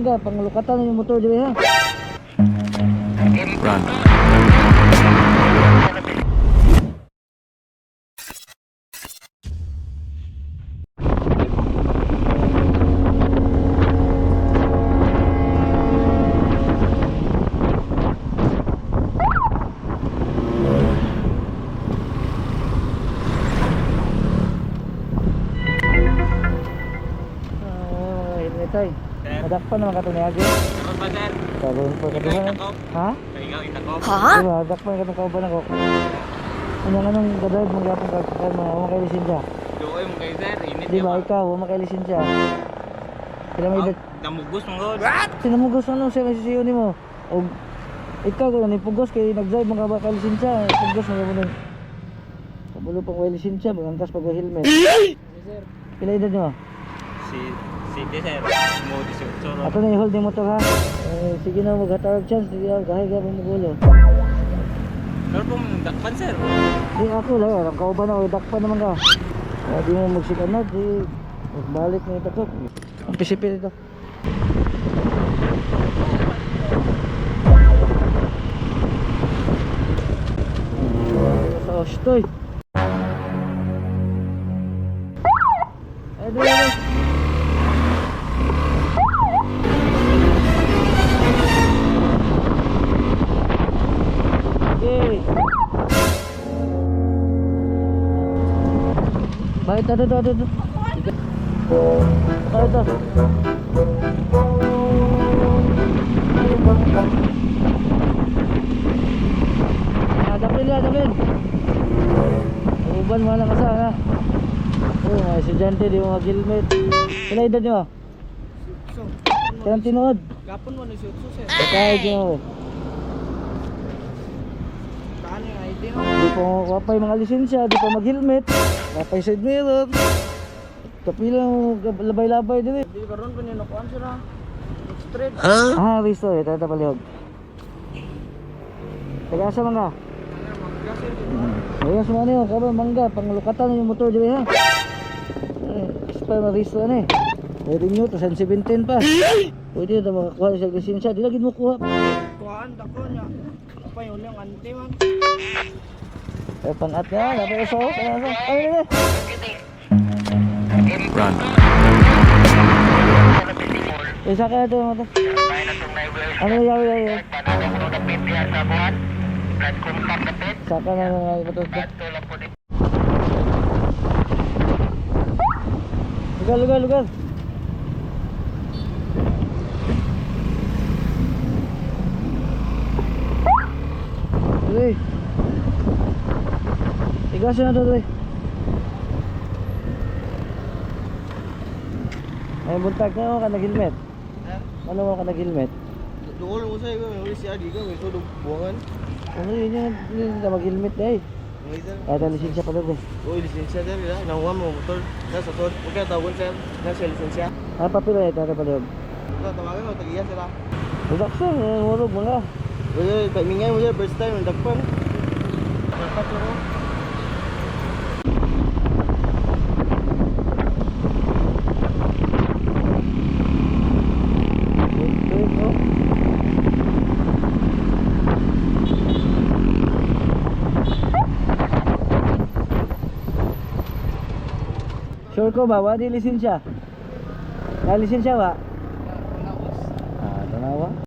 mangga, panglukatan yung motor dili ha. Run. Tay, madakpan naman katong niagi. Karon ba sir? Karon po Ikaw kaduha. itakop. Ha? Ikaw itakop. Diba, dakpan katong kauban ako. Anong gadayad mong yapon ka mo kay lisensya? Doy mo kayo sir, init Di ba ikaw mo kay lisensya? Sila may edad. Namugos mong god. Sinamugos ano siya may sisiyo nimo. Og ikaw ko ni pugos kay nag-drive mo ka ba kay lisensya? Pugos mo mo. Kabulo pang may lisensya, magangkas pag may helmet. Sir. Pila edad nimo? Sige sir, mo 18 ro. Ato na i-hold yung motor ha. Sige na maghatawag chance, sige gahay ka magulo. Karon po mong dakpan sir. Di ako lang, alam ka ba na, dakpan naman ka. Di mo magsikanad, di magbalik na ito. Ang pisipin ito. Sa ostoy. Ay, dali. Okay. Baik, ada. Dapin. Uban mo lang kasa ha. Oh, mga estudyante di mo mag-helmet. Sila edad nyo? Kailan tinuod? Gapon mo ni sutso sir. Bakay nyo. Kaan yung ID no? Di pa wapay mga lisensya, di pa mag-helmet. Wapay side mirror. Kapilang labay-labay din eh. Di karon pa ni nakuan sir ha. Straight. Risto eh, tata palihog. Tagasa mga. Ayos mo ano, karon mangga, panglukatan yung motor dili ha. Expire na risto ano eh. Pwede nyo, 2017 pa. Pwede na makakuha sa lisensya, di lagi mo kuha. Kuhaan dako nya. Apa yung ulang ante man? Pangat nga, dapat iso. Ay. Run. Isa kaya ito yung mata. Ano yaw. Saka na nga ito. Lugar. Uy. Igasin na ito. Ay buntag na ako ka nag-helmet. Ano mo ka nag-helmet? Duol mo sa iyo, may si Adi ka, may todo buwangan. Ano yun na mag-helmet na eh. Kahit ang lisensya pa doon eh. Uy, lisensya sir, nakuha mo motor. Sa sod, huwag kaya tawag sir, nasa lisensya. Papila eh, tata pa doon. Tawagan mo, tagiya sila. Budak sir, hurog mga. Uy, timingay mo sir, first time, nagdakpan. Dapat sir, oh. Sure ko ba? Wala di lisensya? Wala lisensya ba?